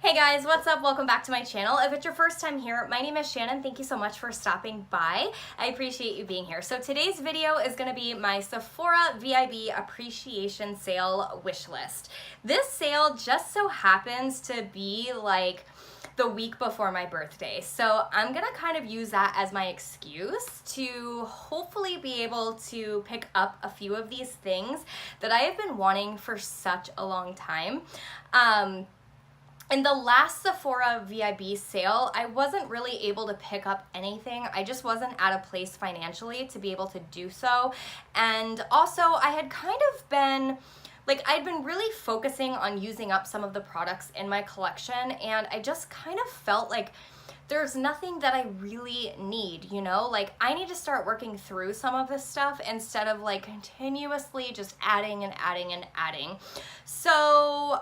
Hey guys, what's up? Welcome back to my channel. If it's your first time here, my name is Shannon. Thank you so much for stopping by. I appreciate you being here. So today's video is going to be my Sephora VIB appreciation sale wish list. This sale just so happens to be like the week before my birthday. So I'm gonna kind of use that as my excuse to hopefully be able to pick up a few of these things that I have been wanting for such a long time. In the last Sephora VIB sale, I wasn't really able to pick up anything. I just wasn't at a place financially to be able to do so. And also I had kind of been I'd been really focusing on using up some of the products in my collection, and I just kind of felt like there's nothing that I really need, you know? Like, I need to start working through some of this stuff instead of like continuously just adding and adding and adding. So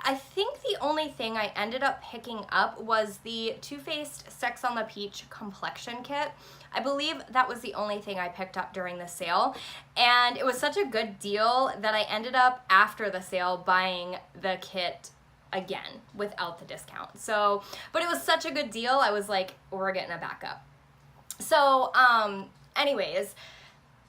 I think the only thing I ended up picking up was the Too Faced Sex on the Peach complexion kit. I believe that was the only thing I picked up during the sale, and it was such a good deal that I ended up after the sale buying the kit again without the discount. So, but it was such a good deal, I was like, we're getting a backup. So, anyways,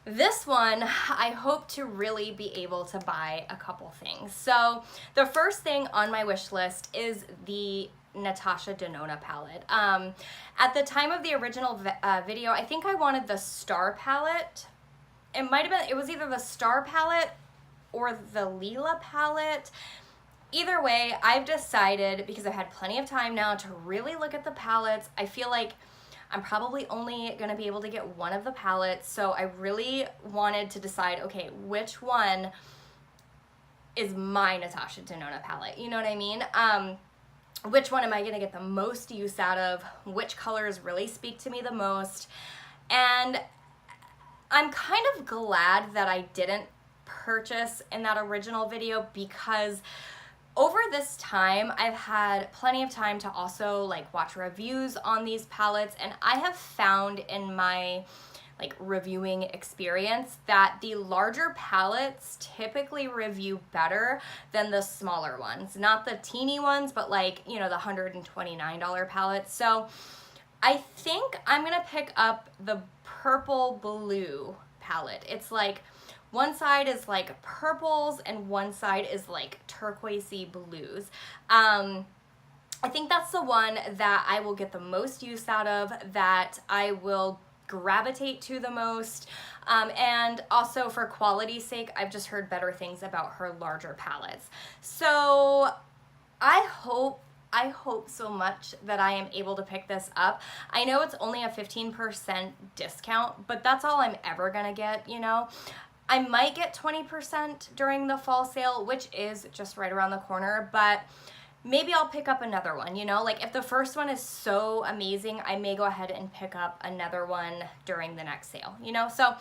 this one, I hope to really be able to buy a couple things. So the first thing on my wish list is the Natasha Denona palette. At the time of the original video, I think I wanted the Star palette. It was either the Star palette or the Lila palette. Either way, I've decided, because I've had plenty of time now to really look at the palettes, I feel like I'm probably only gonna be able to get one of the palettes, so I really wanted to decide, okay, which one is my Natasha Denona palette, you know what I mean? Which one am I gonna get the most use out of? Which colors really speak to me the most? And I'm kind of glad that I didn't purchase in that original video, because over this time, I've had plenty of time to also like watch reviews on these palettes, and I have found in my reviewing experience that the larger palettes typically review better than the smaller ones. Not the teeny ones, but like, you know, the $129 palettes. So I think I'm gonna pick up the purple blue palette. It's like one side is like purples and one side is like turquoisey blues. I think that's the one that I will get the most use out of, that I will gravitate to the most. And also for quality's sake, I've just heard better things about her larger palettes. So I hope so much that I am able to pick this up. I know it's only a 15% discount, but that's all I'm ever gonna get, you know? I might get 20% during the fall sale, which is just right around the corner, but maybe I'll pick up another one, you know? Like, if the first one is so amazing, I may go ahead and pick up another one during the next sale, you know? So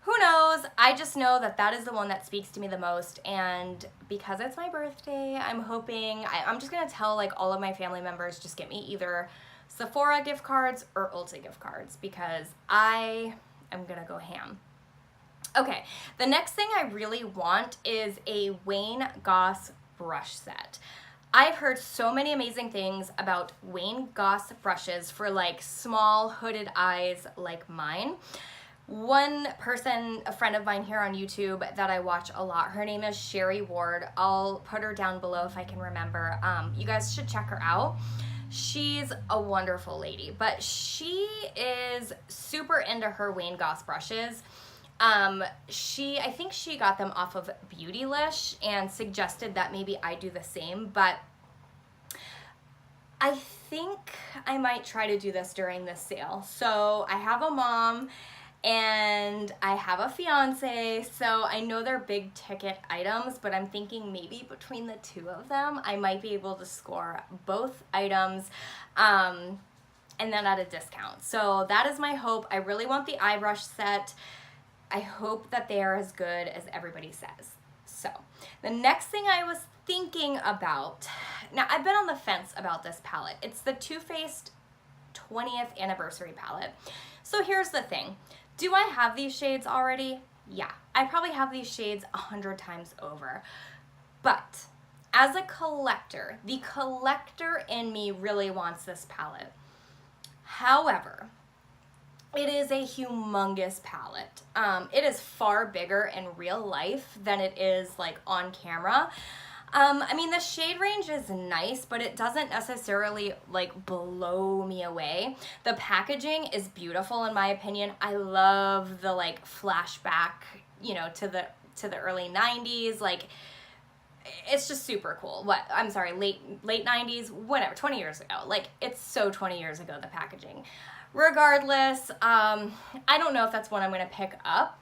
who knows? I just know that that is the one that speaks to me the most, and because it's my birthday, I'm hoping, I'm just gonna tell like all of my family members, just get me either Sephora gift cards or Ulta gift cards, because I am gonna go ham. Okay, the next thing I really want is a Wayne Goss brush set. I've heard so many amazing things about Wayne Goss brushes for like small hooded eyes like mine. One person, a friend of mine here on YouTube that I watch a lot, her name is Sherry Ward. I'll put her down below if I can remember. You guys should check her out. She's a wonderful lady, but she is super into her Wayne Goss brushes. I think she got them off of Beautylish and suggested that maybe I do the same, but I think I might try to do this during this sale. So I have a mom and I have a fiance, so I know they're big ticket items, but I'm thinking maybe between the two of them, I might be able to score both items, and then at a discount. So that is my hope. I really want the eye brush set. I hope that they are as good as everybody says. So the next thing I was thinking about, now I've been on the fence about this palette. It's the Too Faced 20th anniversary palette. So here's the thing. Do I have these shades already? Yeah, I probably have these shades 100 times over. But as a collector, the collector in me really wants this palette. However, it is a humongous palette. It is far bigger in real life than it is like on camera. I mean, the shade range is nice, but it doesn't necessarily like blow me away. The packaging is beautiful in my opinion. I love the like flashback, you know, to the early 90s. Like, it's just super cool. I'm sorry, late 90s, whatever, 20 years ago. Like, it's so 20 years ago, the packaging. Regardless, I don't know if that's one I'm gonna pick up,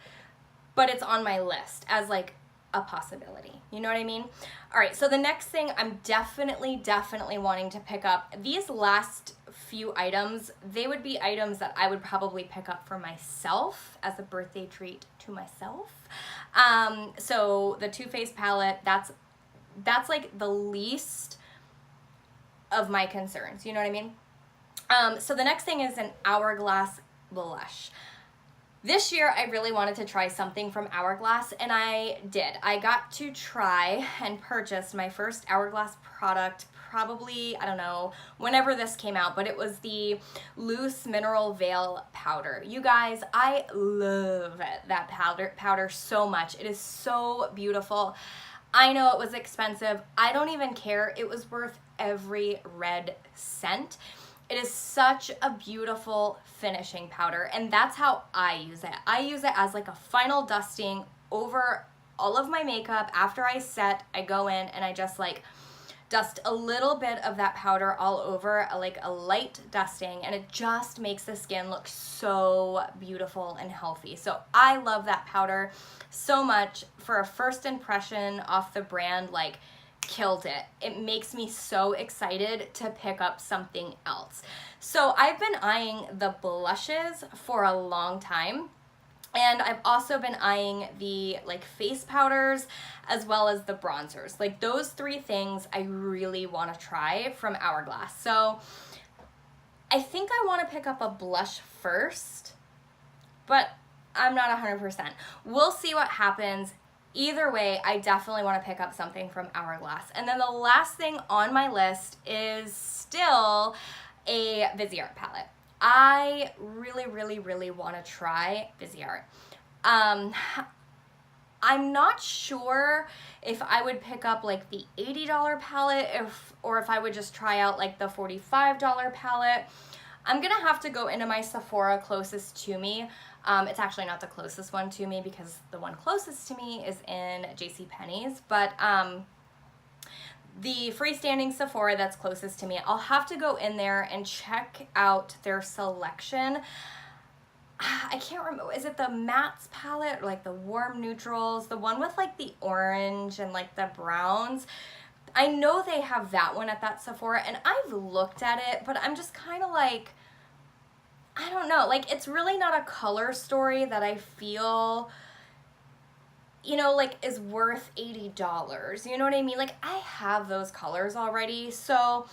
but it's on my list as like a possibility. You know what I mean? All right, so the next thing I'm definitely wanting to pick up, these last few items, they would be items that I would probably pick up for myself as a birthday treat to myself. So the Too Faced palette, that's like the least of my concerns. You know what I mean? So the next thing is an Hourglass blush. This year, I really wanted to try something from Hourglass, and I did. I got to try and purchase my first Hourglass product probably, I don't know, whenever this came out, but it was the Loose Mineral Veil Powder. You guys, I love that powder so much. It is so beautiful. I know it was expensive. I don't even care. It was worth every red cent. It is such a beautiful finishing powder, and that's how I use it. I use it as like a final dusting over all of my makeup. After I set, I go in and I just like dust a little bit of that powder all over, like a light dusting, and it just makes the skin look so beautiful and healthy. So I love that powder so much. For a first impression off the brand, like, killed it. It makes me so excited to pick up something else. So I've been eyeing the blushes for a long time, and I've also been eyeing the like face powders as well as the bronzers. Like, those three things I really want to try from Hourglass. So I think I want to pick up a blush first, but I'm not 100%. We'll see what happens. Either way, I definitely want to pick up something from Hourglass. And then the last thing on my list is still a Viseart palette. I really want to try Viseart. I'm not sure if I would pick up like the $80 palette or if I would just try out like the $45 palette. I'm gonna have to go into my Sephora closest to me. It's actually not the closest one to me because the one closest to me is in JCPenney's, but the freestanding Sephora that's closest to me, I'll have to go in there and check out their selection. I can't remember, is it the mattes palette or like the warm neutrals, the one with like the orange and like the browns? I know they have that one at that Sephora, and I've looked at it, but I'm just kind of like, I don't know, like, it's really not a color story that I feel, you know, like is worth $80. You know what I mean? Like, I have those colors already. So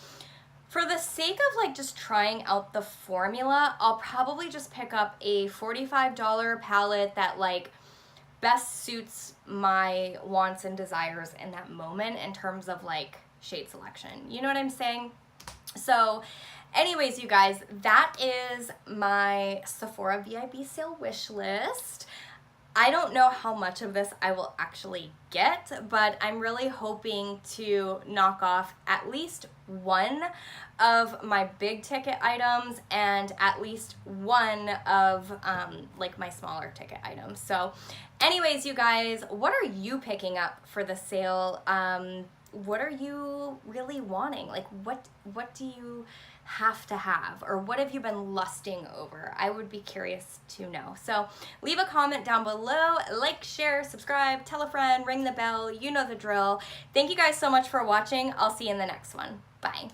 for the sake of like just trying out the formula, I'll probably just pick up a $45 palette that like best suits my wants and desires in that moment in terms of like shade selection. You know what I'm saying? So anyways, you guys, that is my Sephora VIB sale wish list. I don't know how much of this I will actually get, but I'm really hoping to knock off at least one of my big ticket items and at least one of like my smaller ticket items. So anyways, you guys, what are you picking up for the sale? What are you really wanting? Like, what do you have to have, or what have you been lusting over? I would be curious to know. So leave a comment down below, like, share, subscribe, tell a friend, ring the bell, you know the drill. Thank you guys so much for watching. I'll see you in the next one. Bye.